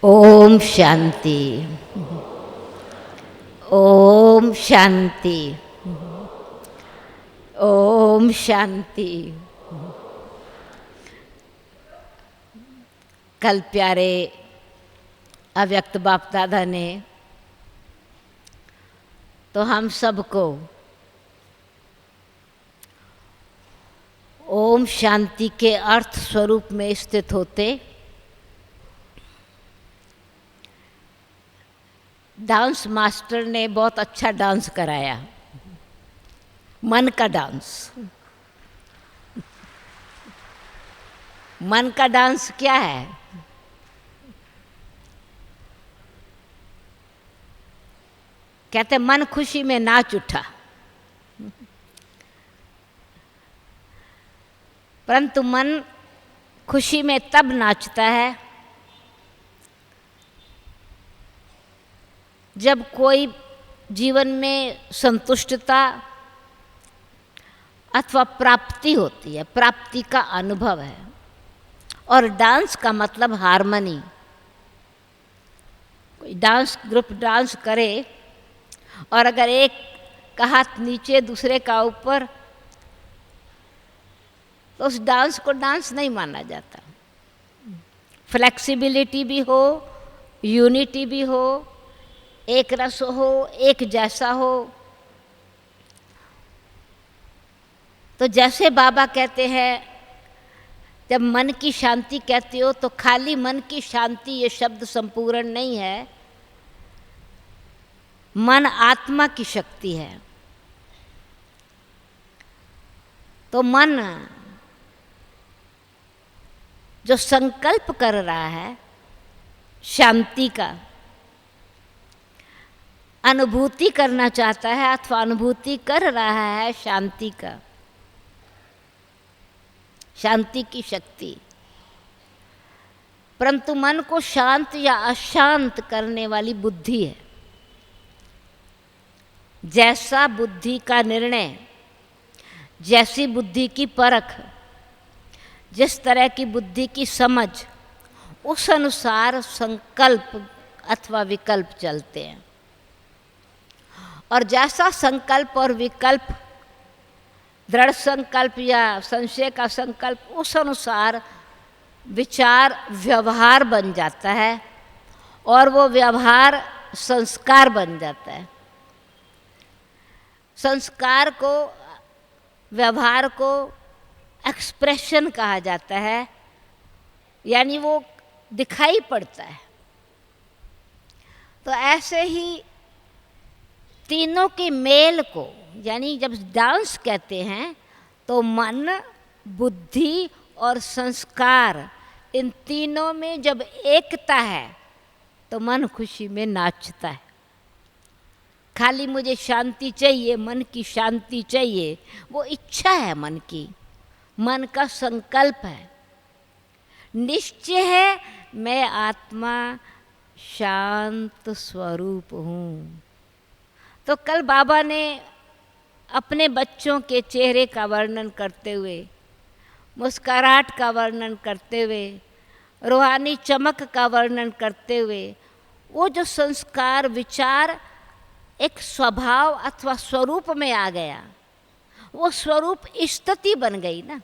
ओम शांति। ओम शांति। ओम शांति। कल प्यारे अव्यक्त बाप दादा ने तो हम सबको ओम शांति के अर्थ स्वरूप में स्थित होते डांस मास्टर ने बहुत अच्छा डांस कराया, मन का डांस। मन का डांस क्या है? कहते मन खुशी में नाच उठा, परंतु मन खुशी में तब नाचता है जब कोई जीवन में संतुष्टता अथवा प्राप्ति होती है, प्राप्ति का अनुभव है। और डांस का मतलब हारमनी। कोई डांस ग्रुप डांस करे और अगर एक का हाथ नीचे दूसरे का ऊपर, तो उस डांस को डांस नहीं माना जाता। फ्लेक्सिबिलिटी भी हो, यूनिटी भी हो, एक रस हो, एक जैसा हो। तो जैसे बाबा कहते हैं, जब मन की शांति कहते हो तो खाली मन की शांति ये शब्द संपूर्ण नहीं है। मन आत्मा की शक्ति है। तो मन जो संकल्प कर रहा है शांति का, अनुभूति करना चाहता है अथवा अनुभूति कर रहा है शांति का, शांति की शक्ति, परंतु मन को शांत या अशांत करने वाली बुद्धि है। जैसा बुद्धि का निर्णय, जैसी बुद्धि की परख, जिस तरह की बुद्धि की समझ, उस अनुसार संकल्प अथवा विकल्प चलते हैं। और जैसा संकल्प और विकल्प, दृढ़ संकल्प या संशय का संकल्प, उस अनुसार विचार व्यवहार बन जाता है और वो व्यवहार संस्कार बन जाता है। संस्कार को, व्यवहार को एक्सप्रेशन कहा जाता है, यानी वो दिखाई पड़ता है। तो ऐसे ही तीनों के मेल को, यानी जब डांस कहते हैं तो मन, बुद्धि और संस्कार, इन तीनों में जब एकता है तो मन खुशी में नाचता है। खाली मुझे शांति चाहिए, मन की शांति चाहिए, वो इच्छा है मन की, मन का संकल्प है, निश्चय है मैं आत्मा शांत स्वरूप हूँ। तो कल बाबा ने अपने बच्चों के चेहरे का वर्णन करते हुए, मुस्कुराहट का वर्णन करते हुए, रूहानी चमक का वर्णन करते हुए, वो जो संस्कार, विचार एक स्वभाव अथवा स्वरूप में आ गया, वो स्वरूप स्थिति बन गई ना।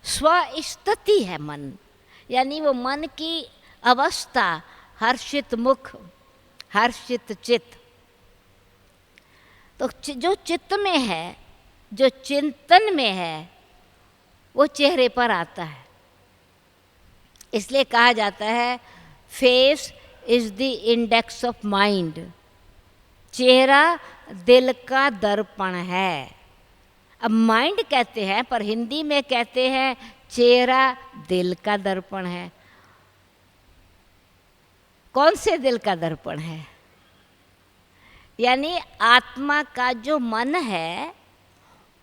स्वस्थिति है मन, यानी वो मन की अवस्था, हर्षित मुख, हर्षित चित्त। तो जो चित्त में है, जो चिंतन में है, वो चेहरे पर आता है। इसलिए कहा जाता है face is the index of mind. चेहरा दिल का दर्पण है। अब माइंड कहते हैं, पर हिंदी में कहते हैं चेहरा दिल का दर्पण है। कौन से दिल का दर्पण है? यानी आत्मा का जो मन है,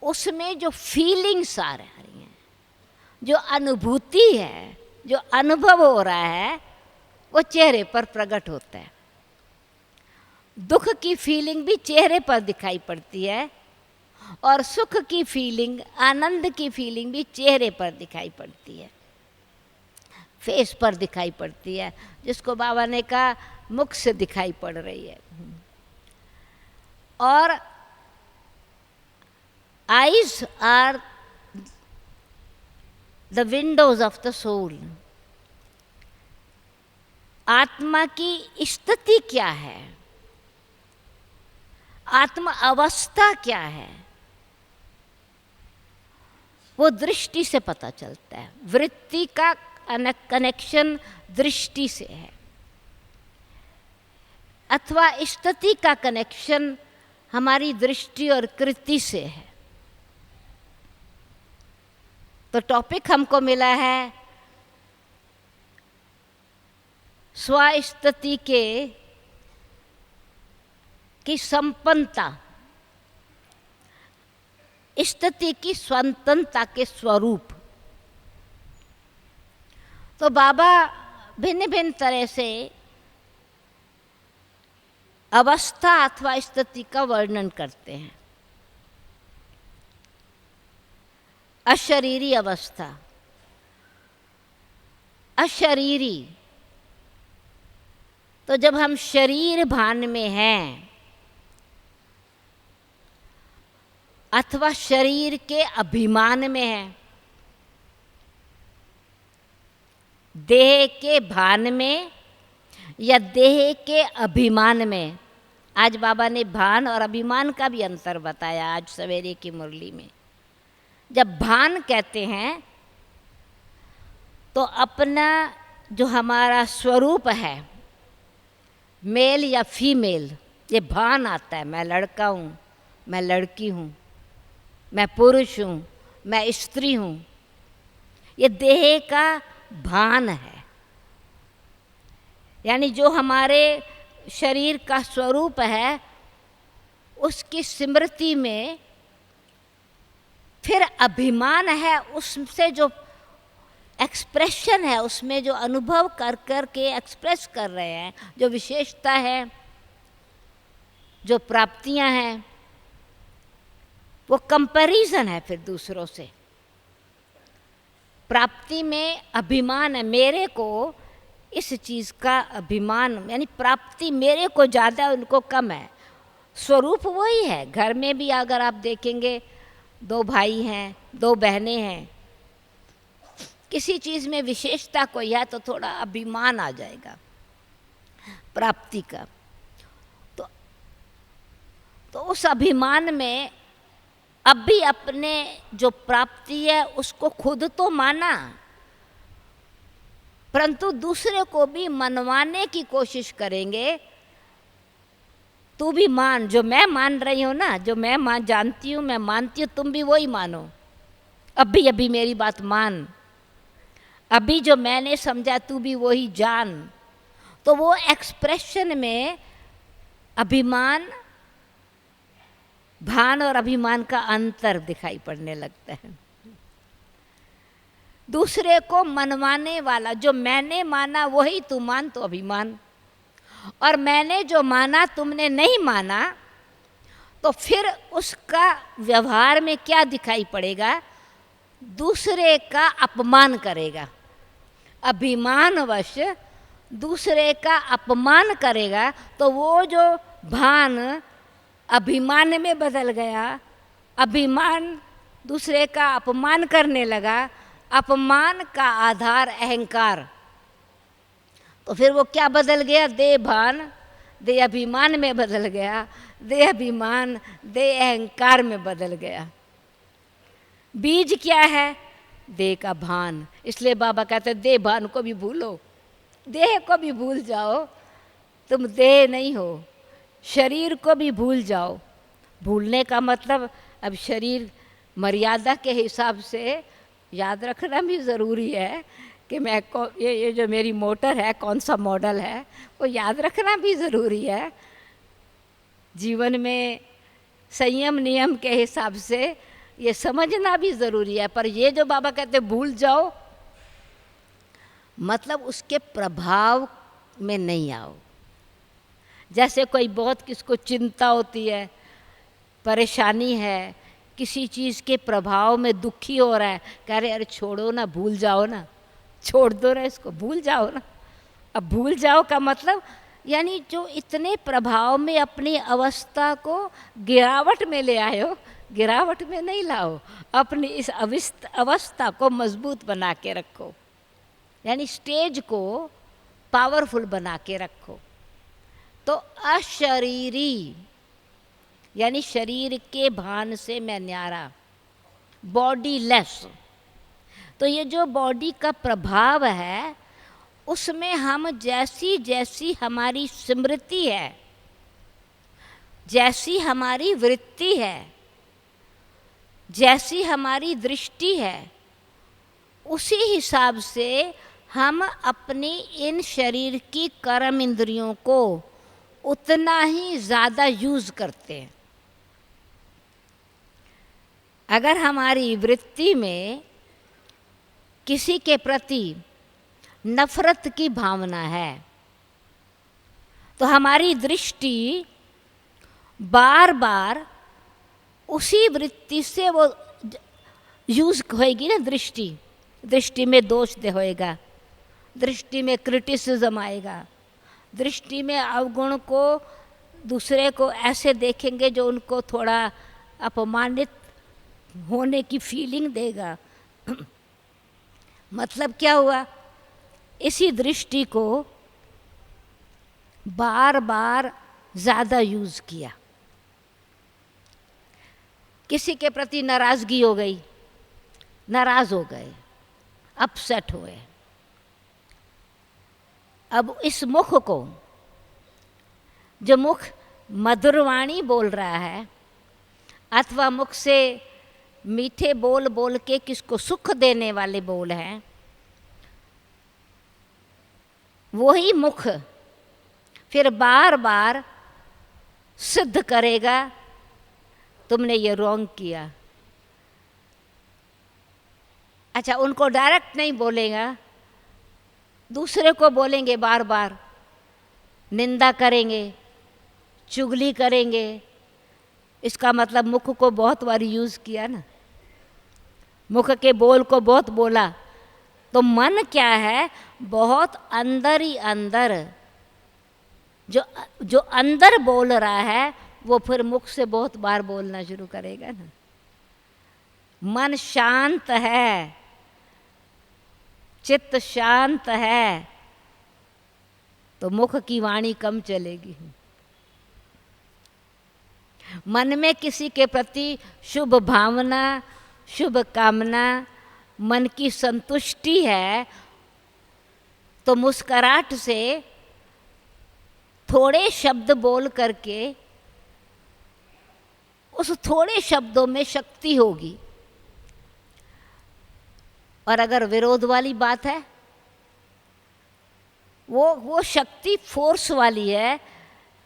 उसमें जो फीलिंग्स आ रही हैं, जो अनुभूति है, जो अनुभव हो रहा है, वो चेहरे पर प्रकट होता है। दुख की फीलिंग भी चेहरे पर दिखाई पड़ती है और सुख की फीलिंग, आनंद की फीलिंग भी चेहरे पर दिखाई पड़ती है। फेस पर दिखाई पड़ती है, जिसको बाबा ने कहा मुख से दिखाई पड़ रही है। और eyes are the windows of the soul. आत्मा की स्थिति क्या है, आत्मा अवस्था क्या है, वो दृष्टि से पता चलता है। वृत्ति का कनेक्शन दृष्टि से है, अथवा स्थिति का कनेक्शन हमारी दृष्टि और कृति से है। तो टॉपिक हमको मिला है स्वस्थिति की संपन्नता, स्थिति की स्वतंत्रता के स्वरूप। तो बाबा भिन्न भिन्न तरह से अवस्था अथवा स्थिति का वर्णन करते हैं। अशरीरी अवस्था, अशरीरी, तो जब हम शरीर भान में हैं अथवा शरीर के अभिमान में हैं, देह के भान में या देह के अभिमान में। आज बाबा ने भान और अभिमान का भी अंतर बताया आज सवेरे की मुरली में। जब भान कहते हैं तो अपना जो हमारा स्वरूप है, मेल या फीमेल, ये भान आता है। मैं लड़का हूँ, मैं लड़की हूँ, मैं पुरुष हूँ, मैं स्त्री हूँ, ये देह का भान है। यानी जो हमारे शरीर का स्वरूप है उसकी स्मृति में फिर अभिमान है, उससे जो एक्सप्रेशन है, उसमें जो अनुभव कर कर के एक्सप्रेस कर रहे हैं, जो विशेषता है, जो प्राप्तियां हैं, वो कंपैरिजन है फिर दूसरों से। प्राप्ति में अभिमान है, मेरे को इस चीज़ का अभिमान, यानी प्राप्ति मेरे को ज़्यादा उनको कम है। स्वरूप वही है। घर में भी अगर आप देखेंगे 2 भाई हैं, 2 बहनें हैं, किसी चीज़ में विशेषता कोई है तो थोड़ा अभिमान आ जाएगा प्राप्ति का। तो उस अभिमान में अब भी अपने जो प्राप्ति है उसको खुद तो माना, परंतु दूसरे को भी मनवाने की कोशिश करेंगे। तू भी मान, जो मैं मान रही हूँ ना, जो मैं जानती हूँ, मैं मानती हूँ, तुम भी वही मानो। अभी मेरी बात मान, अभी जो मैंने समझा तू भी वही जान। तो वो एक्सप्रेशन में अभिमान, भान और अभिमान का अंतर दिखाई पड़ने लगता है। दूसरे को मनवाने वाला, जो मैंने माना वही तू मान, तो अभिमान। और मैंने जो माना तुमने नहीं माना, तो फिर उसका व्यवहार में क्या दिखाई पड़ेगा? दूसरे का अपमान करेगा। अभिमानवश दूसरे का अपमान करेगा तो वो जो भान अभिमान में बदल गया, अभिमान दूसरे का अपमान करने लगा, अपमान का आधार अहंकार, तो फिर वो क्या बदल गया? देह भान देह अभिमान में बदल गया, देह अभिमान देह अहंकार में बदल गया। बीज क्या है? देह का भान। इसलिए बाबा कहते हैं देह भान को भी भूलो, देह को भी भूल जाओ, तुम देह नहीं हो। शरीर को भी भूल जाओ। भूलने का मतलब अब शरीर मर्यादा के हिसाब से याद रखना भी ज़रूरी है कि मैं ये जो मेरी मोटर है कौन सा मॉडल है, वो याद रखना भी ज़रूरी है। जीवन में संयम नियम के हिसाब से ये समझना भी ज़रूरी है। पर ये जो बाबा कहते भूल जाओ, मतलब उसके प्रभाव में नहीं आओ। जैसे कोई बहुत किसको चिंता होती है, परेशानी है, किसी चीज़ के प्रभाव में दुखी हो रहा है, कह रहे अरे छोड़ो ना, भूल जाओ ना, छोड़ दो ना, इसको भूल जाओ ना। अब भूल जाओ का मतलब यानी जो इतने प्रभाव में अपनी अवस्था को गिरावट में ले आए हो, गिरावट में नहीं लाओ, अपनी इस अवस्था को मजबूत बना के रखो, यानी स्टेज को पावरफुल बना के रखो। तो अशरीरी यानी शरीर के भान से मैं न्यारा, बॉडी लेस। तो ये जो बॉडी का प्रभाव है उसमें हम जैसी जैसी हमारी स्मृति है, जैसी हमारी वृत्ति है, जैसी हमारी दृष्टि है, उसी हिसाब से हम अपनी इन शरीर की कर्म इंद्रियों को उतना ही ज़्यादा यूज़ करते हैं। अगर हमारी वृत्ति में किसी के प्रति नफ़रत की भावना है तो हमारी दृष्टि बार बार उसी वृत्ति से वो यूज़ होएगी ना। दृष्टि में दोष दे होएगा, दृष्टि में क्रिटिसिज्म आएगा, दृष्टि में अवगुण को, दूसरे को ऐसे देखेंगे जो उनको थोड़ा अपमानित होने की फीलिंग देगा। मतलब क्या हुआ, इसी दृष्टि को बार बार ज़्यादा यूज़ किया। किसी के प्रति नाराज़गी हो गई, नाराज़ हो गए, अपसेट हुए। अब इस मुख को, जो मुख मधुरवाणी बोल रहा है अथवा मुख से मीठे बोल बोल के किसको सुख देने वाले बोल हैं, वही मुख फिर बार बार सिद्ध करेगा तुमने ये रॉन्ग किया। अच्छा, उनको डायरेक्ट नहीं बोलेगा, दूसरे को बोलेंगे, बार बार निंदा करेंगे, चुगली करेंगे। इसका मतलब मुख को बहुत बार यूज़ किया ना, मुख के बोल को बहुत बोला। तो मन क्या है, बहुत अंदर ही अंदर जो अंदर बोल रहा है वो फिर मुख से बहुत बार बोलना शुरू करेगा ना। मन शांत है, चित्त शांत है तो मुख की वाणी कम चलेगी। मन में किसी के प्रति शुभ भावना, शुभ कामना, मन की संतुष्टि है तो मुस्कुराहट से थोड़े शब्द बोल करके उस थोड़े शब्दों में शक्ति होगी। और अगर विरोध वाली बात है, वो शक्ति फोर्स वाली है,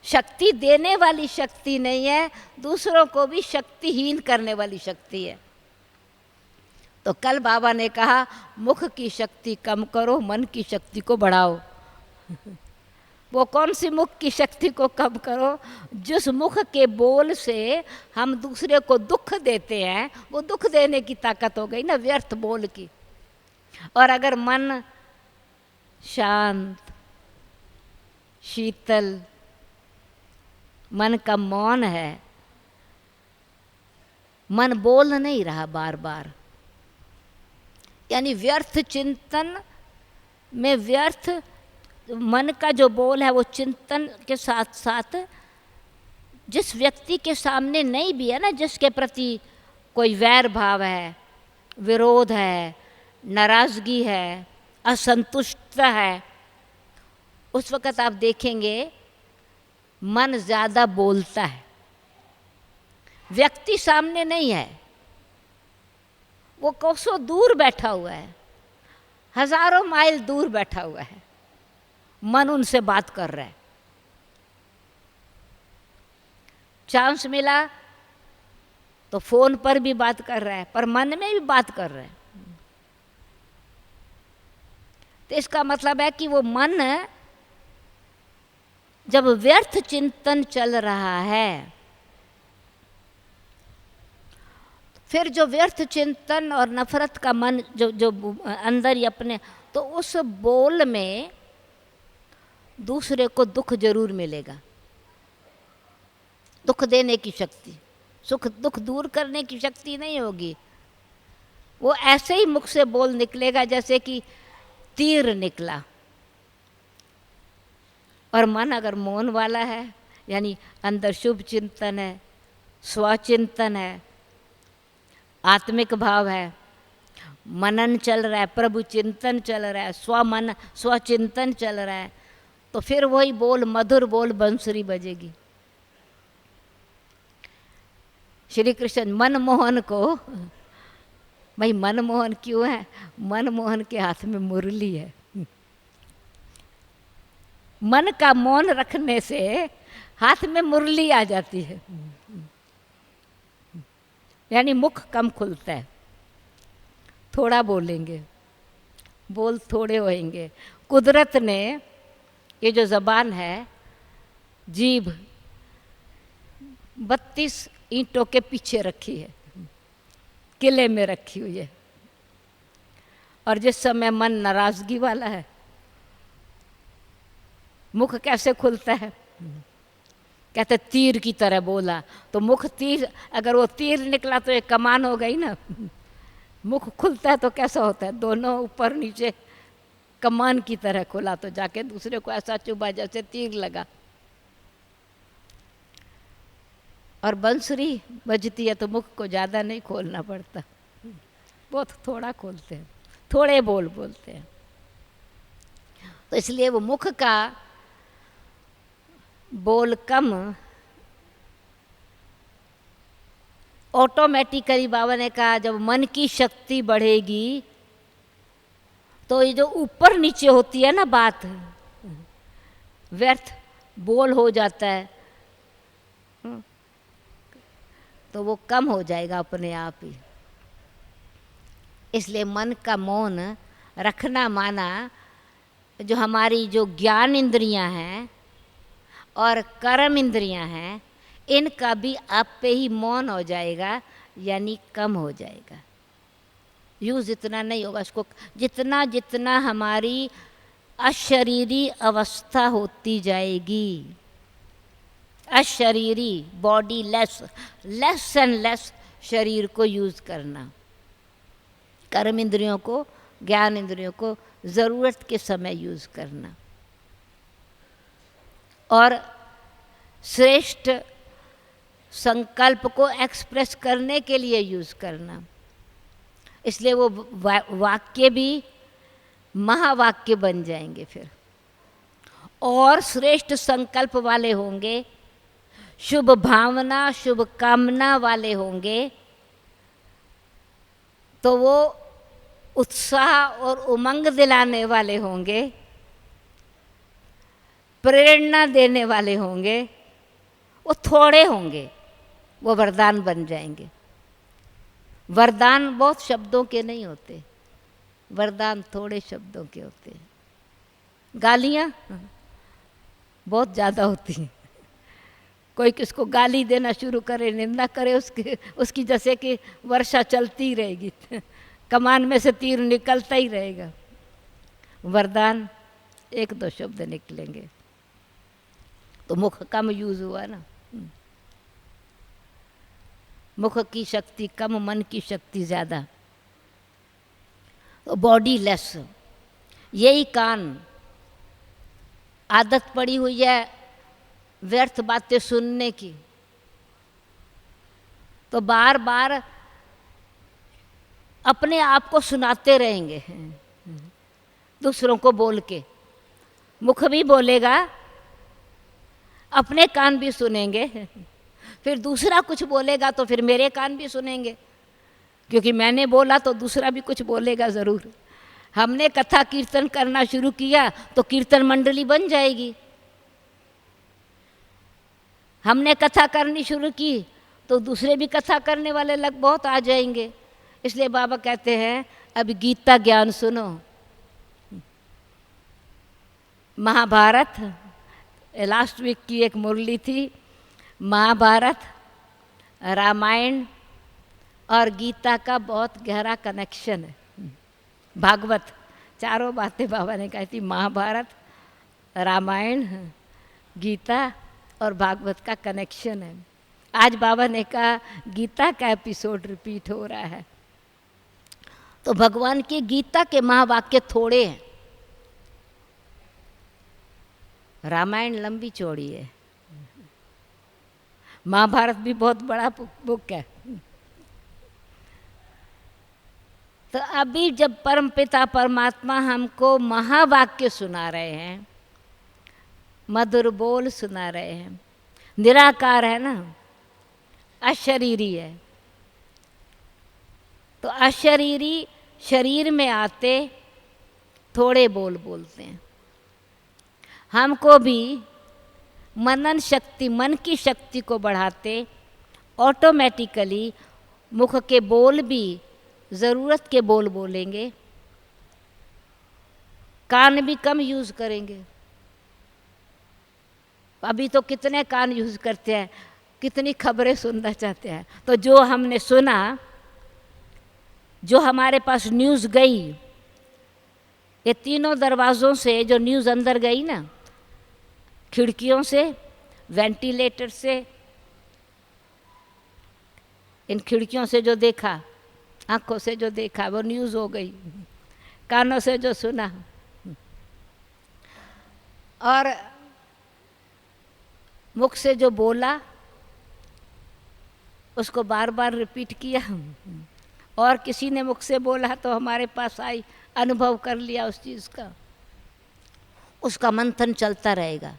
शक्ति देने वाली शक्ति नहीं है, दूसरों को भी शक्तिहीन करने वाली शक्ति है। तो कल बाबा ने कहा मुख की शक्ति कम करो, मन की शक्ति को बढ़ाओ। वो कौन सी मुख की शक्ति को कम करो? जिस मुख के बोल से हम दूसरे को दुख देते हैं, वो दुख देने की ताकत हो गई ना, व्यर्थ बोल की। और अगर मन शांत, शीतल, मन का मौन है, मन बोल नहीं रहा बार बार, यानी व्यर्थ चिंतन में, व्यर्थ मन का जो बोल है वो चिंतन के साथ साथ जिस व्यक्ति के सामने नहीं भी है ना, जिसके प्रति कोई वैर भाव है, विरोध है, नाराज़गी है, असंतुष्टता है, उस वक़्त आप देखेंगे मन ज़्यादा बोलता है। व्यक्ति सामने नहीं है, वो कोसों दूर बैठा हुआ है, हज़ारों माइल दूर बैठा हुआ है, मन उनसे बात कर रहा है। चांस मिला तो फ़ोन पर भी बात कर रहा है, पर मन में भी बात कर रहा है। तो इसका मतलब है कि वो मन जब व्यर्थ चिंतन चल रहा है, फिर जो व्यर्थ चिंतन और नफरत का मन जो जो अंदर ही अपने, तो उस बोल में दूसरे को दुख जरूर मिलेगा, दुख देने की शक्ति, सुख दुख दूर करने की शक्ति नहीं होगी। वो ऐसे ही मुख से बोल निकलेगा जैसे कि तीर निकला। और मन अगर मौन वाला है, यानी अंदर शुभ चिंतन है, स्वचिंतन है, आत्मिक भाव है, मनन चल रहा है, प्रभु चिंतन चल रहा है, स्वचिंतन चल रहा है, तो फिर वही बोल, मधुर बोल बंसुरी बजेगी। श्री कृष्ण मनमोहन को, भाई मनमोहन क्यों है? मनमोहन के हाथ में मुरली है। मन का मौन रखने से हाथ में मुरली आ जाती है, यानी मुख कम खुलता है, थोड़ा बोलेंगे, बोल थोड़े होएंगे। कुदरत ने ये जो ज़बान है, जीभ 32 ईंटों के पीछे रखी है, किले में रखी हुई है। और जिस समय मन नाराज़गी वाला है, मुख कैसे खुलता है? कहते तीर की तरह बोला, तो मुख तीर, अगर वो तीर निकला तो एक कमान हो गई ना। मुख खुलता है तो कैसा होता है? दोनों ऊपर नीचे कमान की तरह खुला, तो जाके दूसरे को ऐसा चुभा जैसे तीर लगा। और बंसुरी बजती है तो मुख को ज़्यादा नहीं खोलना पड़ता, बहुत थोड़ा खोलते हैं, थोड़े बोल बोलते हैं। तो इसलिए वो मुख का बोल कम, ऑटोमेटिकली बाबा ने कहा जब मन की शक्ति बढ़ेगी तो ये जो ऊपर नीचे होती है ना बात, व्यर्थ बोल हो जाता है, तो वो कम हो जाएगा अपने आप ही। इसलिए मन का मौन रखना माना जो हमारी जो ज्ञान इंद्रियां हैं और कर्म इंद्रियां हैं, इनका भी आप पे ही मौन हो जाएगा, यानी कम हो जाएगा। यूज़ इतना नहीं होगा इसको, जितना जितना हमारी अशरीरी अवस्था होती जाएगी, अशरीरी बॉडी लेस एंड लेस शरीर को यूज़ करना, कर्म इंद्रियों को, ज्ञान इंद्रियों को ज़रूरत के समय यूज़ करना, और श्रेष्ठ संकल्प को एक्सप्रेस करने के लिए यूज़ करना। इसलिए वो वाक्य भी महावाक्य बन जाएंगे फिर, और श्रेष्ठ संकल्प वाले होंगे, शुभ भावना शुभ कामना वाले होंगे, तो वो उत्साह और उमंग दिलाने वाले होंगे, प्रेरणा देने वाले होंगे। वो थोड़े होंगे, वो वरदान बन जाएंगे। वरदान बहुत शब्दों के नहीं होते, वरदान थोड़े शब्दों के होते हैं। गालियाँ बहुत ज़्यादा होती हैं। कोई किसको गाली देना शुरू करे, निंदा करे, उसकी जैसे कि वर्षा चलती ही रहेगी, कमान में से तीर निकलता ही रहेगा। वरदान 1-2 शब्द निकलेंगे, तो मुख कम यूज़ हुआ ना, मुख की शक्ति कम, मन की शक्ति ज़्यादा। तो बॉडी लेस, यही कान आदत पड़ी हुई है व्यर्थ बातें सुनने की, तो बार बार अपने आप को सुनाते रहेंगे, दूसरों को बोल के। मुख भी बोलेगा, अपने कान भी सुनेंगे, फिर दूसरा कुछ बोलेगा तो फिर मेरे कान भी सुनेंगे, क्योंकि मैंने बोला तो दूसरा भी कुछ बोलेगा ज़रूर। हमने कथा कीर्तन करना शुरू किया तो कीर्तन मंडली बन जाएगी। हमने कथा करनी शुरू की तो दूसरे भी कथा करने वाले लोग बहुत आ जाएंगे। इसलिए बाबा कहते हैं अब गीता ज्ञान सुनो। महाभारत, लास्ट वीक की एक मुरली थी, महाभारत, रामायण और गीता का बहुत गहरा कनेक्शन है। भागवत, चारों बातें बाबा ने कही थी, महाभारत, रामायण, गीता और भागवत का कनेक्शन है। आज बाबा ने कहा गीता का एपिसोड रिपीट हो रहा है, तो भगवान की गीता के महावाक्य थोड़े हैं। रामायण लंबी चौड़ी है, महाभारत भी बहुत बड़ा बुक है। तो अभी जब परमपिता परमात्मा हमको महावाक्य सुना रहे हैं, मधुर बोल सुना रहे हैं, निराकार है ना, अशरीरी है, तो अशरीरी शरीर में आते थोड़े बोल बोलते हैं। हमको भी मनन शक्ति, मन की शक्ति को बढ़ाते ऑटोमेटिकली मुख के बोल भी ज़रूरत के बोल बोलेंगे, कान भी कम यूज़ करेंगे। अभी तो कितने कान यूज़ करते हैं, कितनी खबरें सुनना चाहते हैं। तो जो हमने सुना, जो हमारे पास न्यूज़ गई, ये तीनों दरवाज़ों से जो न्यूज़ अंदर गई ना, खिड़कियों से, वेंटिलेटर से, इन खिड़कियों से जो देखा, आँखों से जो देखा वो न्यूज़ हो गई, कानों से जो सुना और मुख से जो बोला उसको बार बार रिपीट किया, और किसी ने मुख से बोला तो हमारे पास आई, अनुभव कर लिया उस चीज़ का, उसका मंथन चलता रहेगा,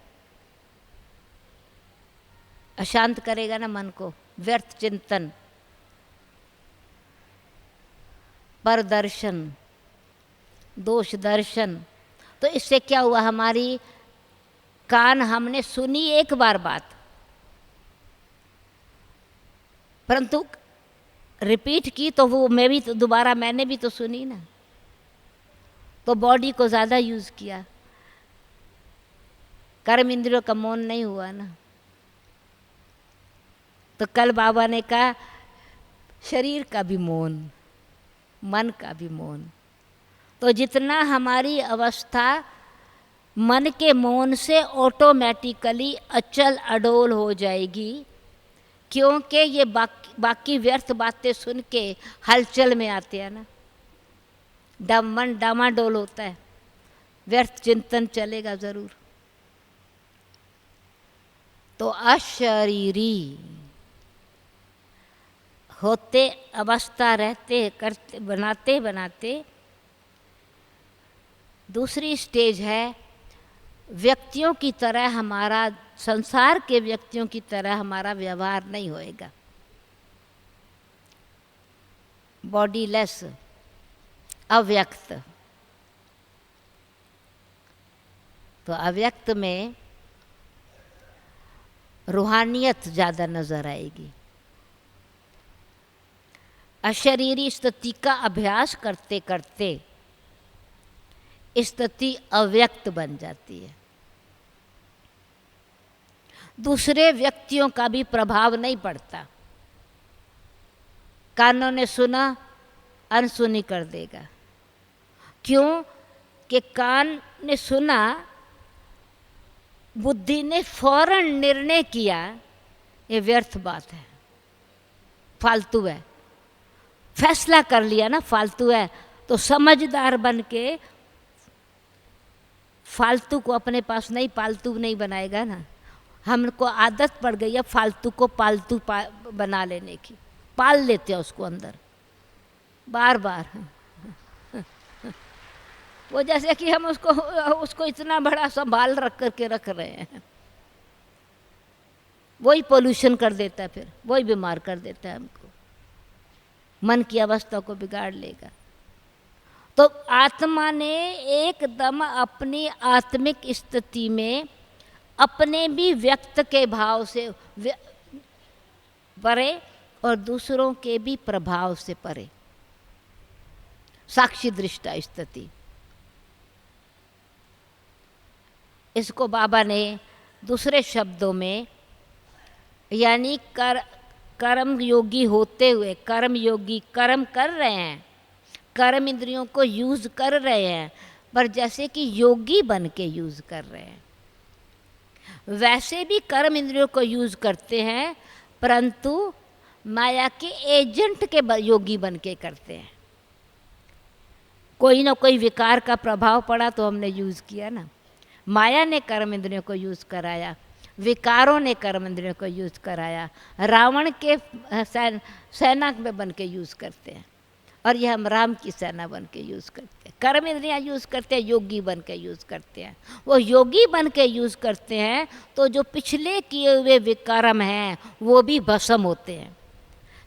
अशांत करेगा ना मन को, व्यर्थ चिंतन, पर दर्शन, दोष दर्शन। तो इससे क्या हुआ, हमारी कान हमने सुनी एक बार बात, परंतु रिपीट की तो वो मैं भी तो दोबारा मैंने भी तो सुनी ना, तो बॉडी को ज़्यादा यूज़ किया, कर्म इंद्रियों का मौन नहीं हुआ ना। तो कल बाबा ने कहा शरीर का भी मौन, मन का भी मौन। तो जितना हमारी अवस्था मन के मौन से ऑटोमेटिकली अचल अडोल हो जाएगी, क्योंकि ये बाकी व्यर्थ बातें सुन के हलचल में आते हैं ना, मन डामाडोल होता है, व्यर्थ चिंतन चलेगा ज़रूर। तो अशरीरी होते अवस्था रहते करते बनाते बनाते दूसरी स्टेज है, व्यक्तियों की तरह हमारा, संसार के व्यक्तियों की तरह हमारा व्यवहार नहीं होएगा, बॉडीलेस, अव्यक्त। तो अव्यक्त में रूहानियत ज़्यादा नज़र आएगी। अशरीरी स्थिति का अभ्यास करते करते स्थिति अव्यक्त बन जाती है, दूसरे व्यक्तियों का भी प्रभाव नहीं पड़ता, कानों ने सुना अनसुनी कर देगा। क्यों कि कान ने सुना, बुद्धि ने फौरन निर्णय किया ये व्यर्थ बात है, फालतू है, फैसला कर लिया ना फालतू है, तो समझदार बन के फालतू को अपने पास नहीं, पालतू नहीं बनाएगा ना। हमको आदत पड़ गई है फालतू को पालतू बना लेने की, पाल लेते हैं उसको अंदर बार बार। वो जैसे कि हम उसको इतना बड़ा संभाल रख करके रख रहे हैं, वही पोल्यूशन कर देता है, फिर वही बीमार कर देता है हमको, मन की अवस्था को बिगाड़ लेगा। तो आत्मा ने एकदम अपनी आत्मिक स्थिति में अपने भी व्यक्त के भाव से परे और दूसरों के भी प्रभाव से परे, साक्षी दृष्टा स्थिति। इसको बाबा ने दूसरे शब्दों में, यानी कर्म योगी होते हुए कर्म योगी कर्म कर रहे हैं, कर्म इंद्रियों को यूज़ कर रहे हैं, पर जैसे कि योगी बन के यूज़ कर रहे हैं। वैसे भी कर्म इंद्रियों को यूज़ करते हैं, परंतु माया के एजेंट के योगी बन के करते हैं। कोई ना कोई विकार का प्रभाव पड़ा तो हमने यूज़ किया ना। माया ने कर्म इंद्रियों को यूज़ कराया, विकारों ने कर्म इंद्रियों को यूज़ कराया। रावण के सेना में बन के यूज़ करते हैं, और यह हम राम की सेना बन के यूज़ करते हैं। कर्म इंद्रियाँ यूज़ करते हैं, योगी बन के यूज़ करते हैं। वो योगी बन के यूज़ करते हैं तो जो पिछले किए हुए विकर्म हैं वो भी भस्म होते हैं।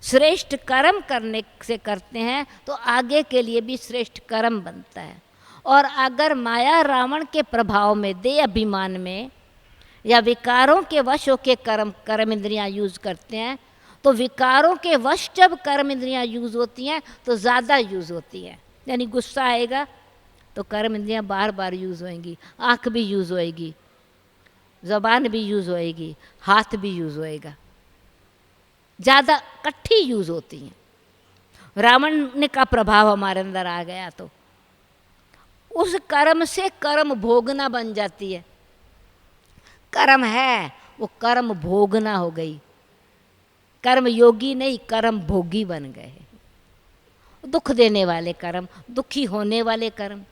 श्रेष्ठ कर्म करने से करते हैं तो आगे के लिए भी श्रेष्ठ कर्म बनता है। और अगर माया रावण के प्रभाव में, दे अभिमान में या विकारों के वश होकर कर्म इंद्रियाँ यूज़ करते हैं, तो विकारों के वश जब कर्म इंद्रियाँ यूज़ होती हैं तो ज़्यादा यूज़ होती हैं। यानी गुस्सा आएगा तो कर्म इंद्रियाँ बार बार यूज़ होएंगी, आँख भी यूज़ होएगी, ज़बान भी यूज़ होएगी, हाथ भी यूज़ होएगा, ज़्यादा इकट्ठी यूज़ होती हैं। रावण का प्रभाव हमारे अंदर आ गया तो उस कर्म से कर्म भोगना बन जाती है। कर्म है वो कर्म भोगना हो गई। कर्म योगी नहीं, कर्म भोगी बन गए। दुख देने वाले कर्म, दुखी होने वाले कर्म,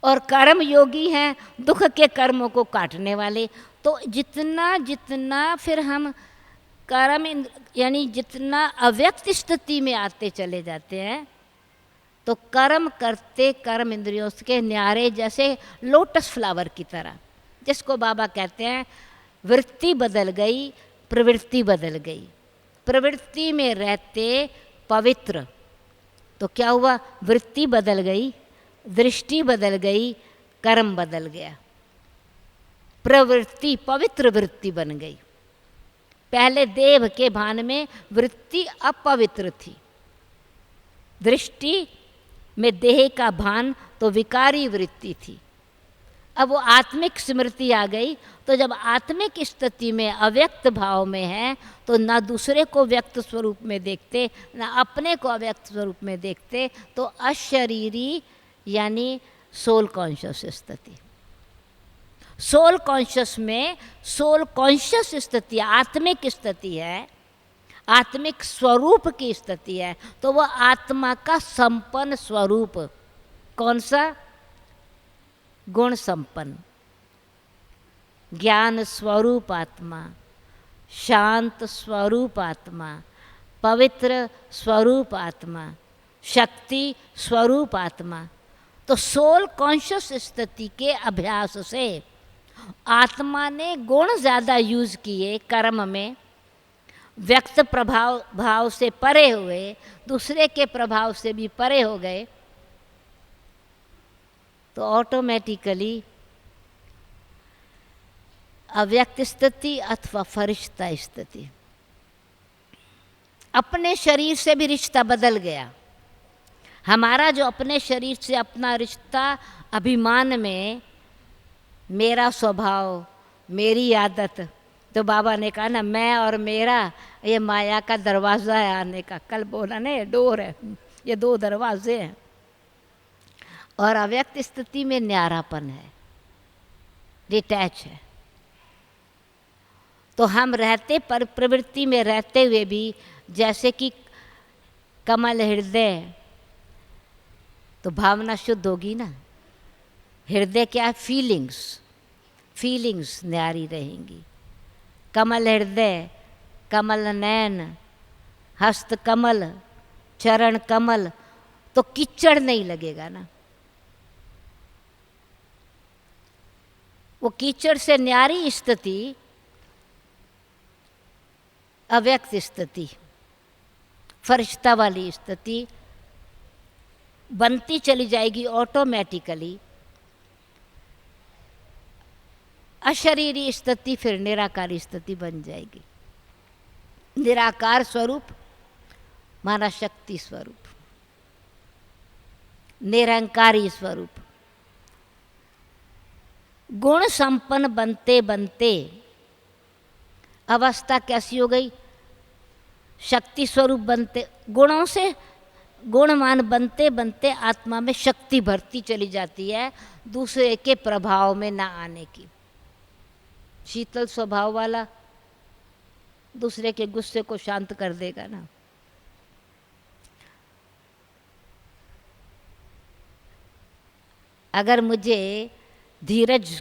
और कर्म योगी हैं दुख के कर्मों को काटने वाले। तो जितना जितना फिर हम कर्म यानी जितना अव्यक्त स्थिति में आते चले जाते हैं तो कर्म करते कर्म इंद्रियों के न्यारे जैसे लोटस फ्लावर की तरह, जिसको बाबा कहते हैं वृत्ति बदल गई, प्रवृत्ति बदल गई। प्रवृत्ति में रहते पवित्र, तो क्या हुआ, वृत्ति बदल गई, दृष्टि बदल गई, कर्म बदल गया। प्रवृत्ति पवित्र वृत्ति बन गई। पहले देव के भान में वृत्ति अपवित्र थी, दृष्टि में देह का भान तो विकारी वृत्ति थी। अब वो आत्मिक स्मृति आ गई, तो जब आत्मिक स्थिति में अव्यक्त भाव में है तो ना दूसरे को व्यक्त स्वरूप में देखते, ना अपने को अव्यक्त स्वरूप में देखते, तो अशरीरी यानी सोल कॉन्शियस स्थिति। सोल कॉन्शियस में सोल कॉन्शियस स्थिति आत्मिक स्थिति है, आत्मिक स्वरूप की स्थिति है। तो वह आत्मा का संपन्न स्वरूप, कौन सा, गुण संपन्न, ज्ञान स्वरूप आत्मा, शांत स्वरूप आत्मा, पवित्र स्वरूप आत्मा, शक्ति स्वरूप आत्मा। तो सोल कॉन्शियस स्थिति के अभ्यास से आत्मा ने गुण ज़्यादा यूज़ किए कर्म में, व्यक्त प्रभाव भाव से परे हुए, दूसरे के प्रभाव से भी परे हो गए, तो ऑटोमेटिकली अव्यक्त स्थिति अथवा फरिश्ता स्थिति, अपने शरीर से भी रिश्ता बदल गया। हमारा जो अपने शरीर से अपना रिश्ता अभिमान में, मेरा स्वभाव, मेरी आदत, तो बाबा ने कहा ना मैं और मेरा ये माया का दरवाज़ा है आने का। कल बोला ना ये डोर है, ये दो दरवाजे हैं। और अव्यक्त स्थिति में न्यारापन है, डिटैच है। तो हम रहते पर प्रवृत्ति में रहते हुए भी, जैसे कि कमल हृदय, तो भावना शुद्ध होगी ना। हृदय क्या है, फीलिंग्स, फीलिंग्स न्यारी रहेंगी। कमल हृदय, कमल नयन, हस्त कमल, चरण कमल, तो कीचड़ नहीं लगेगा ना। वो कीचड़ से न्यारी स्थिति अव्यक्त स्थिति, फरिश्ता वाली स्थिति बनती चली जाएगी ऑटोमेटिकली। अशरीरी स्थिति फिर निराकारी स्थिति बन जाएगी। निराकार स्वरूप माना शक्ति स्वरूप, निरंकारी स्वरूप। गुण संपन्न बनते बनते अवस्था कैसी हो गई, शक्ति स्वरूप बनते, गुणों से गुणवान बनते बनते आत्मा में शक्ति भरती चली जाती है, दूसरे के प्रभाव में ना आने की। शीतल स्वभाव वाला दूसरे के गुस्से को शांत कर देगा ना। अगर मुझे धीरज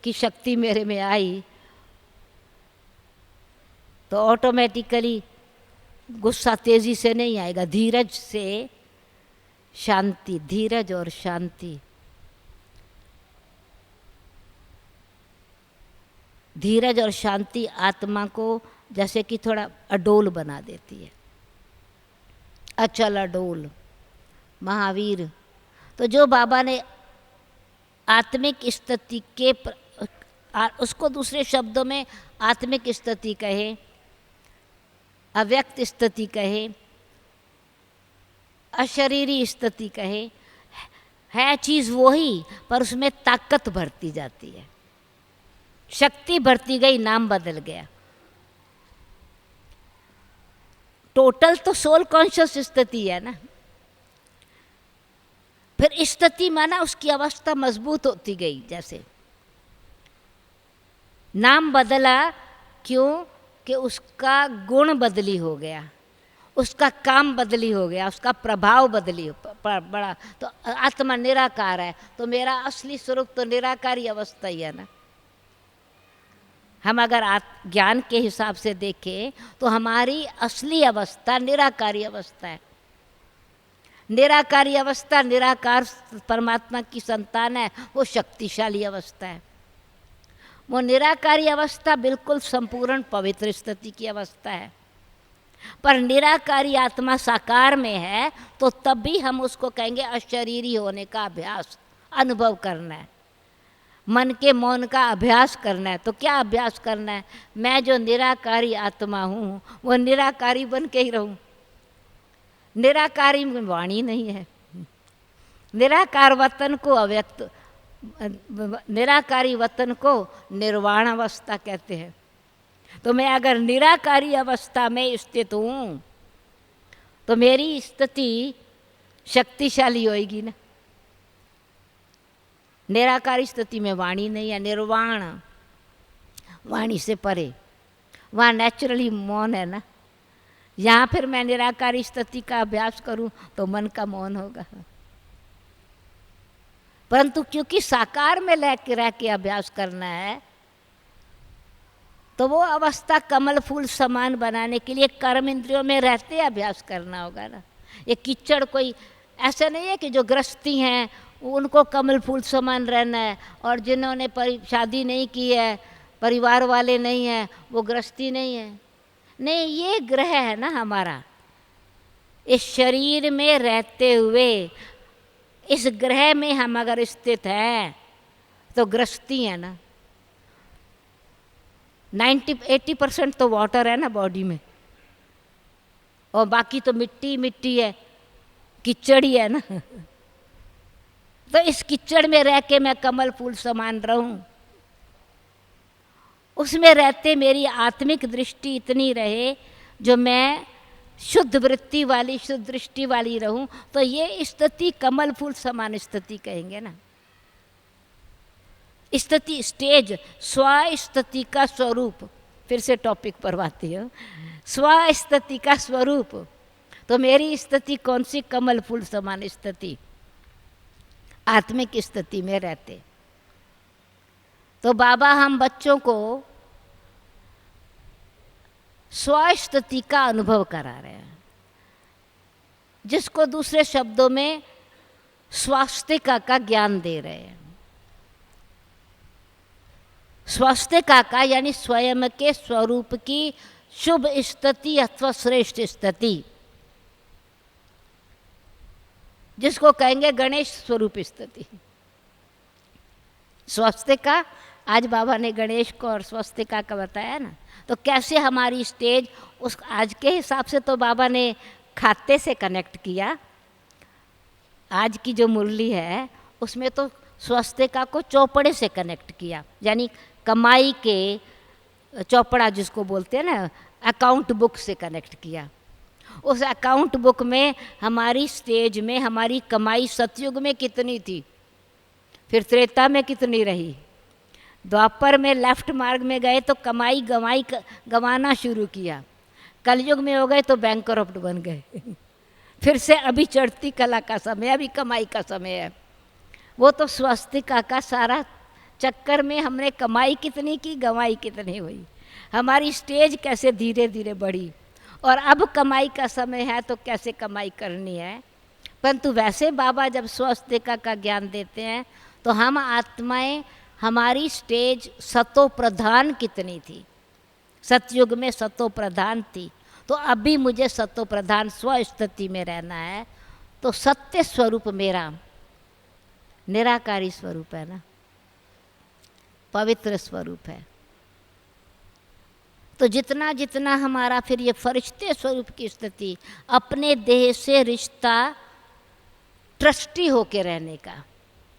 की शक्ति मेरे में आई तो ऑटोमेटिकली गुस्सा तेजी से नहीं आएगा। धीरज से शांति, धीरज और शांति, धीरज और शांति आत्मा को जैसे कि थोड़ा अडोल बना देती है, अचल अडोल। महावीर तो जो बाबा ने आत्मिक स्थिति के उसको दूसरे शब्दों में आत्मिक स्थिति कहे, अव्यक्त स्थिति कहे, अशरीरी स्थिति कहे, है चीज़ वही पर उसमें ताकत बढ़ती जाती है, शक्ति बढ़ती गई, नाम बदल गया। टोटल तो सोल कॉन्शियस स्थिति है ना। फिर स्थिति माना उसकी अवस्था मजबूत होती गई। जैसे नाम बदला, क्यों कि उसका गुण बदली हो गया, उसका काम बदली हो गया, उसका प्रभाव बदली बड़ा। तो आत्मा निराकार है तो मेरा असली स्वरूप तो निराकारी अवस्था ही है ना। हम अगर ज्ञान के हिसाब से देखें तो हमारी असली अवस्था निराकारी अवस्था है। निराकारी अवस्था, निराकार परमात्मा की संतान है, वो शक्तिशाली अवस्था है। वो निराकारी अवस्था बिल्कुल संपूर्ण पवित्र स्थिति की अवस्था है। पर निराकारी आत्मा साकार में है तो तब भी हम उसको कहेंगे अशरीरी होने का अभ्यास, अनुभव करना है, मन के मौन का अभ्यास करना है। तो क्या अभ्यास करना है? मैं जो निराकारी आत्मा हूँ वो निराकारी बन के ही रहूँ। निराकारी में वाणी नहीं है। निराकार वतन को अव्यक्त, निराकारी वतन को निर्वाण अवस्था कहते हैं। तो मैं अगर निराकारी अवस्था में स्थित हूँ तो मेरी स्थिति शक्तिशाली होएगी ना। निराकारी स्थिति में वाणी नहीं है, निर्वाण, वाणी से परे, वहाँ नेचुरली मौन है ना। यहाँ फिर मैं निराकारी स्थिति का अभ्यास करूँ तो मन का मौन होगा। परंतु क्योंकि साकार में रह के अभ्यास करना है तो वो अवस्था कमल फूल समान बनाने के लिए कर्म इंद्रियों में रहते अभ्यास करना होगा ना। ये कीचड़ कोई ऐसा नहीं है कि जो गृहस्थी हैं उनको कमल फूल समान रहना है और जिन्होंने शादी नहीं की है, परिवार वाले नहीं हैं, वो गृहस्थी नहीं है। नहीं, ये ग्रह है ना हमारा। इस शरीर में रहते हुए इस ग्रह में हम अगर स्थित हैं तो गृहस्थी है ना। 80% तो वाटर है ना बॉडी में, और बाकी तो मिट्टी मिट्टी है, कीचड़ ही है ना। तो इस कीचड़ में रह के मैं कमल फूल समान रहूं, उसमें रहते मेरी आत्मिक दृष्टि इतनी रहे जो मैं शुद्ध वृत्ति वाली, शुद्ध दृष्टि वाली रहूं, तो ये स्थिति कमल फूल समान स्थिति कहेंगे ना। स्थिति स्टेज, स्व स्थिति का स्वरूप। फिर से टॉपिक पर आती है, स्व स्थिति का स्वरूप। तो मेरी स्थिति कौन सी? कमल फूल समान स्थिति, आत्मिक स्थिति में रहते। तो बाबा हम बच्चों को स्वस्थिति का अनुभव करा रहे हैं, जिसको दूसरे शब्दों में स्वास्तिका का ज्ञान दे रहे हैं। स्वास्तिका का यानी स्वयं के स्वरूप की शुभ स्थिति अथवा श्रेष्ठ स्थिति, जिसको कहेंगे गणेश स्वरूप स्थिति। स्वस्तिका, आज बाबा ने गणेश को और स्वस्तिका का बताया ना। तो कैसे हमारी स्टेज उस आज के हिसाब से तो बाबा ने खाते से कनेक्ट किया। आज की जो मुरली है उसमें तो स्वस्तिका को चौपड़े से कनेक्ट किया, यानी कमाई के चौपड़ा जिसको बोलते हैं ना, अकाउंट बुक से कनेक्ट किया। उस अकाउंट बुक में हमारी स्टेज में हमारी कमाई सतयुग में कितनी थी, फिर त्रेता में कितनी रही, द्वापर में लेफ्ट मार्ग में गए तो कमाई गंवाना शुरू किया, कलयुग में हो गए तो बैंकरप्ट बन गए फिर से अभी चढ़ती कला का समय, अभी कमाई का समय है। वो तो स्वास्तिका का सारा चक्कर में हमने कमाई कितनी की, गंवाई कितनी हुई, हमारी स्टेज कैसे धीरे धीरे बढ़ी, और अब कमाई का समय है तो कैसे कमाई करनी है। परंतु वैसे बाबा जब स्वास्तिका का ज्ञान देते हैं तो हम आत्माएं, हमारी स्टेज सतो प्रधान कितनी थी, सतयुग में सतो प्रधान थी, तो अभी मुझे सतो प्रधान स्वस्थिति में रहना है। तो सत्य स्वरूप मेरा निराकारी स्वरूप है ना, पवित्र स्वरूप है। तो जितना जितना हमारा फिर ये फरिश्ते स्वरूप की स्थिति, अपने देह से रिश्ता ट्रस्टी होके रहने का,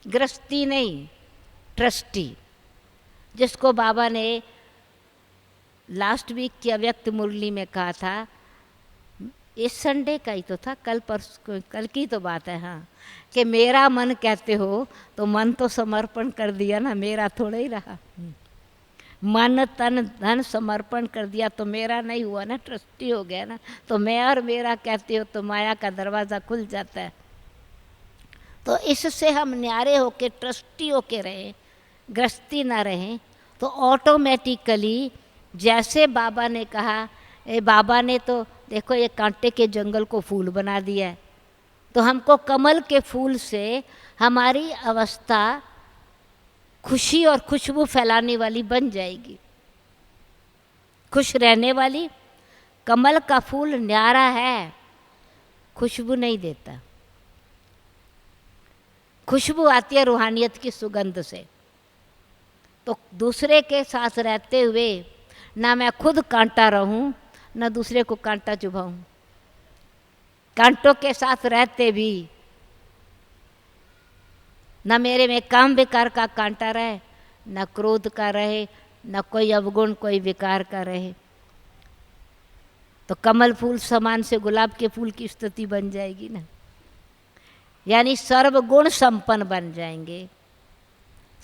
गृहस्थी नहीं, ट्रस्टी, जिसको बाबा ने लास्ट वीक की अव्यक्त मुरली में कहा था, इस संडे का ही तो था, कल की तो बात है, हाँ, कि मेरा मन कहते हो तो मन तो समर्पण कर दिया ना, मेरा थोड़ा ही रहा, मन तन धन समर्पण कर दिया तो मेरा नहीं हुआ ना, ट्रस्टी हो गया ना। तो मैं और मेरा कहते हो तो माया का दरवाज़ा खुल जाता है। तो इससे हम न्यारे होके ट्रस्टी होके रहें, गृहस्थी ना रहें, तो ऑटोमेटिकली जैसे बाबा ने कहा, बाबा ने तो देखो ये कांटे के जंगल को फूल बना दिया है, तो हमको कमल के फूल से हमारी अवस्था खुशी और खुशबू फैलाने वाली बन जाएगी, खुश रहने वाली। कमल का फूल न्यारा है, खुशबू नहीं देता, खुशबू आती है रूहानियत की सुगंध से। तो दूसरे के साथ रहते हुए ना मैं खुद कांटा रहूं, ना दूसरे को कांटा चुभाऊं, कांटों के साथ रहते भी न मेरे में काम विकार का कांटा रहे, न क्रोध का रहे, न कोई अवगुण कोई विकार का रहे, तो कमल फूल समान से गुलाब के फूल की स्थिति बन जाएगी ना, यानी सर्वगुण संपन्न बन जाएंगे,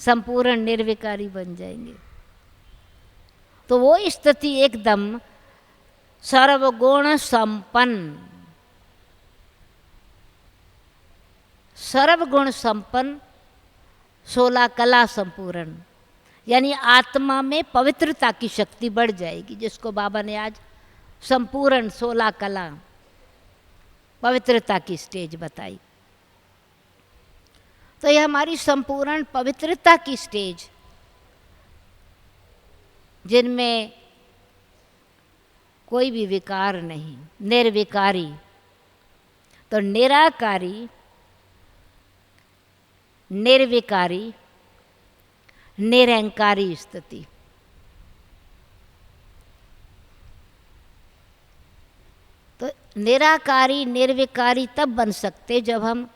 संपूर्ण निर्विकारी बन जाएंगे। तो वो स्थिति एकदम सर्वगुण संपन्न, सर्वगुण संपन्न, 16 कला संपूर्ण, यानी आत्मा में पवित्रता की शक्ति बढ़ जाएगी, जिसको बाबा ने आज संपूर्ण 16 कला पवित्रता की स्टेज बताई। तो यह हमारी संपूर्ण पवित्रता की स्टेज, जिनमें कोई भी विकार नहीं, निर्विकारी, तो निराकारी, निर्विकारी, निरंकारी स्थिति। तो निराकारी निर्विकारी तब बन सकते जब हम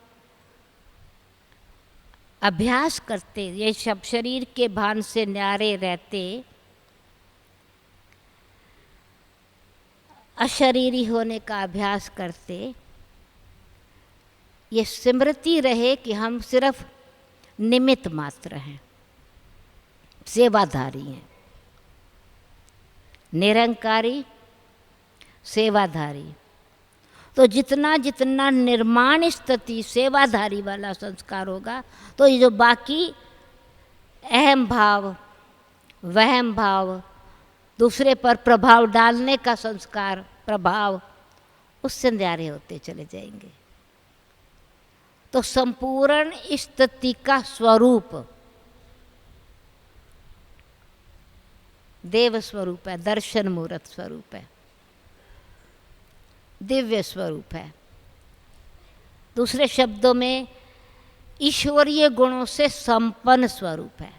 अभ्यास करते, ये सब शरीर के भान से न्यारे रहते, अशरीरी होने का अभ्यास करते, ये स्मृति रहे कि हम सिर्फ निमित्त मात्र हैं, सेवाधारी हैं, निरंकारी सेवाधारी। तो जितना जितना निर्माण स्थिति सेवाधारी वाला संस्कार होगा, तो ये जो बाकी अहम भाव, वहम भाव, दूसरे पर प्रभाव डालने का संस्कार, प्रभाव, उससे न्यारे होते चले जाएंगे। तो संपूर्ण स्थिति का स्वरूप देव स्वरूप है, दर्शन मूर्त स्वरूप है, दिव्य स्वरूप है। दूसरे शब्दों में ईश्वरीय गुणों से संपन्न स्वरूप है।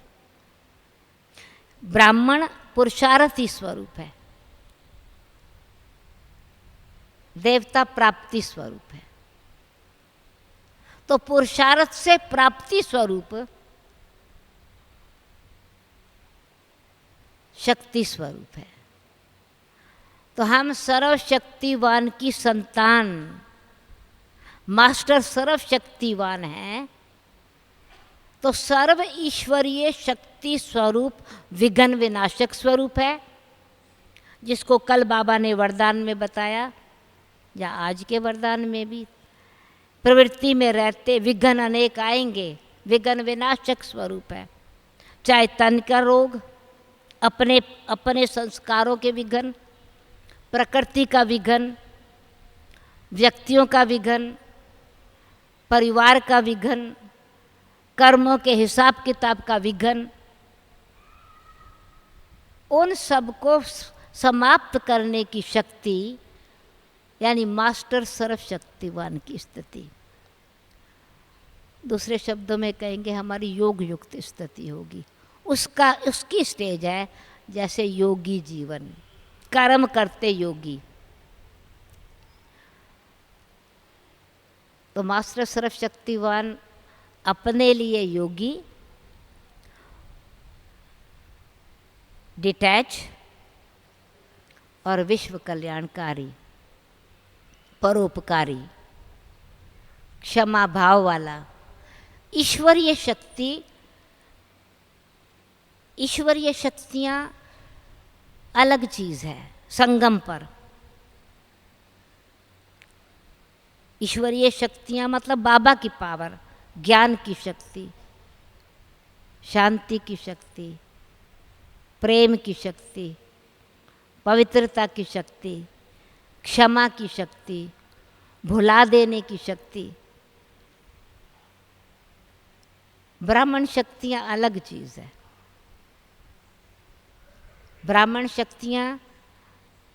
ब्राह्मण पुरुषार्थी स्वरूप है, देवता प्राप्ति स्वरूप है। तो पुरुषार्थ से प्राप्ति स्वरूप शक्ति स्वरूप है। तो हम सर्वशक्तिवान की संतान, मास्टर सर्वशक्तिवान है, तो सर्व ईश्वरीय शक्ति स्वरूप विघ्न विनाशक स्वरूप है, जिसको कल बाबा ने वरदान में बताया, या आज के वरदान में भी, प्रवृत्ति में रहते विघ्न अनेक आएंगे, विघ्न विनाशक स्वरूप है। चाहे तन का रोग, अपने अपने संस्कारों के विघ्न, प्रकृति का विघ्न, व्यक्तियों का विघ्न, परिवार का विघ्न, कर्मों के हिसाब किताब का विघ्न, उन सबको समाप्त करने की शक्ति, यानी मास्टर सर्वशक्तिवान की स्थिति। दूसरे शब्दों में कहेंगे हमारी योग युक्त स्थिति होगी। उसकी स्टेज है जैसे योगी जीवन, कर्म करते योगी। तो मास्टर सर्वशक्तिवान अपने लिए योगी, डिटैच और विश्व कल्याणकारी, परोपकारी, क्षमा भाव वाला। ईश्वरीय शक्ति, ईश्वरीय शक्तियाँ अलग चीज़ है संगम पर। ईश्वरीय शक्तियाँ मतलब बाबा की पावर, ज्ञान की शक्ति, शांति की शक्ति, प्रेम की शक्ति, पवित्रता की शक्ति, क्षमा की शक्ति, भुला देने की शक्ति। ब्राह्मण शक्तियाँ अलग चीज़ है। ब्राह्मण शक्तियाँ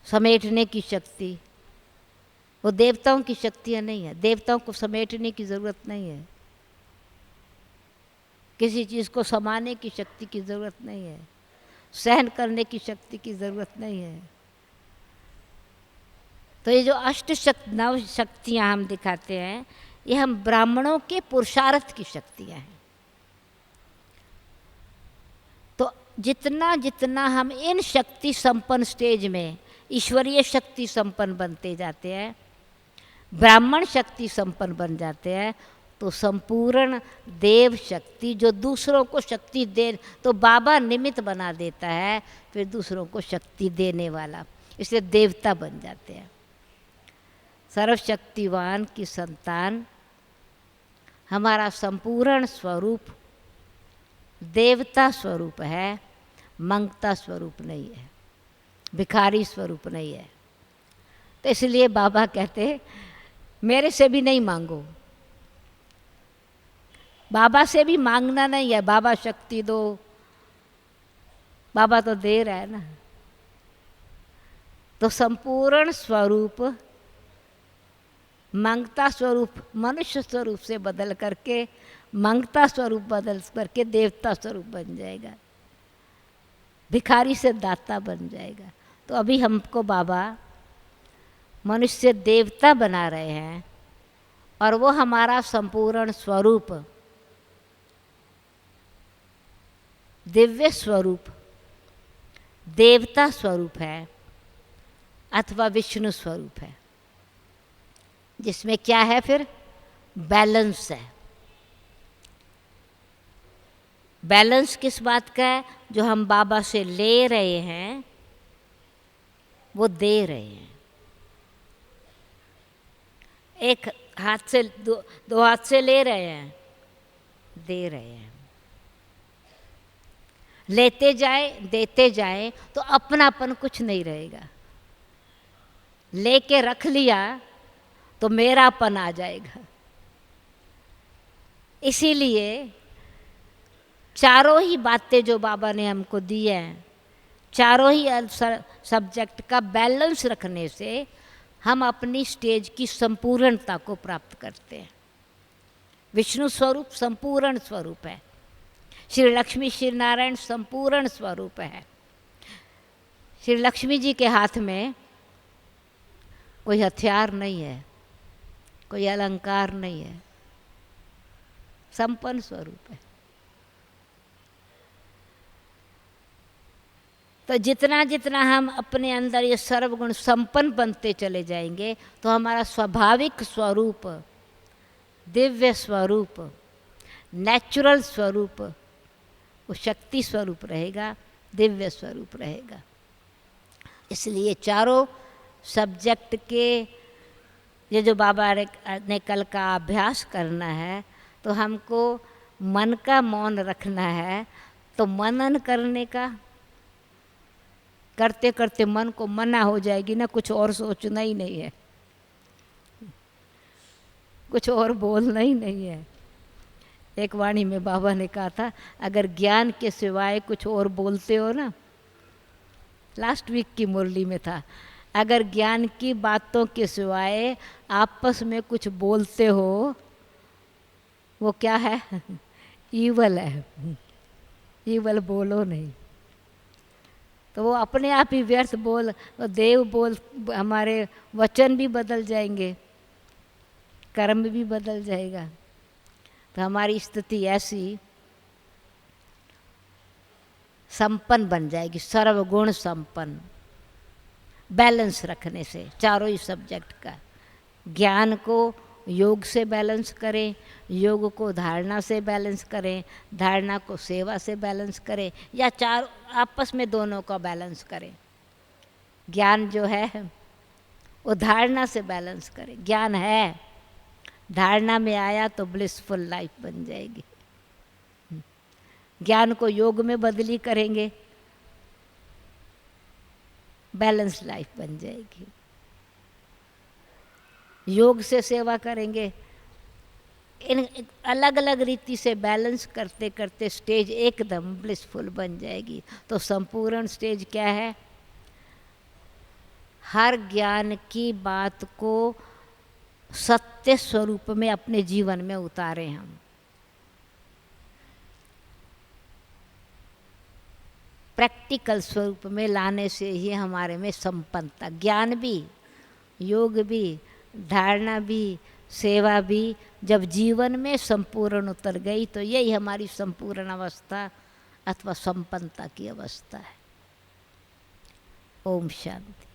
समेटने की शक्ति, वो देवताओं की शक्तियाँ नहीं है। देवताओं को समेटने की ज़रूरत नहीं है, किसी चीज़ को समाने की शक्ति की ज़रूरत नहीं है, सहन करने की शक्ति की ज़रूरत नहीं है। तो ये जो नव शक्तियाँ हम दिखाते हैं, ये हम ब्राह्मणों के पुरुषार्थ की शक्तियाँ हैं। तो जितना जितना हम इन शक्ति संपन्न स्टेज में ईश्वरीय शक्ति संपन्न बनते जाते हैं, ब्राह्मण शक्ति संपन्न बन जाते हैं, तो संपूर्ण देव शक्ति जो दूसरों को शक्ति दे, तो बाबा निमित्त बना देता है, फिर दूसरों को शक्ति देने वाला, इसलिए देवता बन जाते हैं। सर्वशक्तिवान की संतान, हमारा संपूर्ण स्वरूप देवता स्वरूप है, मंगता स्वरूप नहीं है, भिखारी स्वरूप नहीं है। तो इसलिए बाबा कहते मेरे से भी नहीं मांगो, बाबा से भी मांगना नहीं है, बाबा शक्ति दो, बाबा तो दे रहा है ना। तो संपूर्ण स्वरूप मंगता स्वरूप, मनुष्य स्वरूप से बदल करके मंगता स्वरूप बदल करके देवता स्वरूप बन जाएगा, भिखारी से दाता बन जाएगा। तो अभी हमको बाबा मनुष्य देवता बना रहे हैं, और वो हमारा संपूर्ण स्वरूप दिव्य स्वरूप देवता स्वरूप है अथवा विष्णु स्वरूप है, जिसमें क्या है फिर बैलेंस है। बैलेंस किस बात का है? जो हम बाबा से ले रहे हैं वो दे रहे हैं। एक हाथ से दो हाथ से ले रहे हैं, दे रहे हैं। लेते जाए देते जाए तो अपनापन कुछ नहीं रहेगा। लेके रख लिया तो मेरापन आ जाएगा। इसीलिए चारों ही बातें जो बाबा ने हमको दी हैं, चारों ही सब्जेक्ट का बैलेंस रखने से हम अपनी स्टेज की संपूर्णता को प्राप्त करते हैं। विष्णु स्वरूप संपूर्ण स्वरूप है, श्री लक्ष्मी श्री नारायण संपूर्ण स्वरूप है। श्री लक्ष्मी जी के हाथ में कोई हथियार नहीं है, कोई अलंकार नहीं है, संपन्न स्वरूप है। तो जितना जितना हम अपने अंदर ये सर्वगुण संपन्न बनते चले जाएंगे तो हमारा स्वाभाविक स्वरूप, दिव्य स्वरूप, नेचुरल स्वरूप वो शक्ति स्वरूप रहेगा, दिव्य स्वरूप रहेगा। इसलिए चारों सब्जेक्ट के ये जो बाबा ने कल का अभ्यास करना है, तो हमको मन का मौन रखना है। तो मनन करने का, करते करते मन को मना हो जाएगी ना, कुछ और सोचना ही नहीं है, कुछ और बोलना ही नहीं है। एक वाणी में बाबा ने कहा था, अगर ज्ञान के सिवाय कुछ और बोलते हो ना, लास्ट वीक की मुरली में था, अगर ज्ञान की बातों के सिवाय आपस में कुछ बोलते हो, वो क्या है? ईवल है। ईवल बोलो नहीं, तो वो अपने आप ही व्यर्थ बोल, तो देव बोल, हमारे वचन भी बदल जाएंगे, कर्म भी बदल जाएगा। तो हमारी स्थिति ऐसी संपन्न बन जाएगी, सर्वगुण संपन्न, बैलेंस रखने से चारों ही सब्जेक्ट का। ज्ञान को योग से बैलेंस करें, योग को धारणा से बैलेंस करें, धारणा को सेवा से बैलेंस करें, या चार आपस में दोनों का बैलेंस करें। ज्ञान जो है वो धारणा से बैलेंस करें। ज्ञान है, धारणा में आया तो ब्लिसफुल लाइफ बन जाएगी। ज्ञान को योग में बदली करेंगे, बैलेंस लाइफ बन जाएगी। योग से सेवा करेंगे, इन अलग अलग रीति से बैलेंस करते करते स्टेज एकदम ब्लिसफुल बन जाएगी। तो संपूर्ण स्टेज क्या है? हर ज्ञान की बात को सत्य स्वरूप में अपने जीवन में उतारें हम। प्रैक्टिकल स्वरूप में लाने से ही हमारे में संपन्नता, ज्ञान भी, योग भी, धारणा भी, सेवा भी जब जीवन में संपूर्ण उतर गई तो यही हमारी संपूर्ण अवस्था अथवा संपन्नता की अवस्था है। ओम शांति।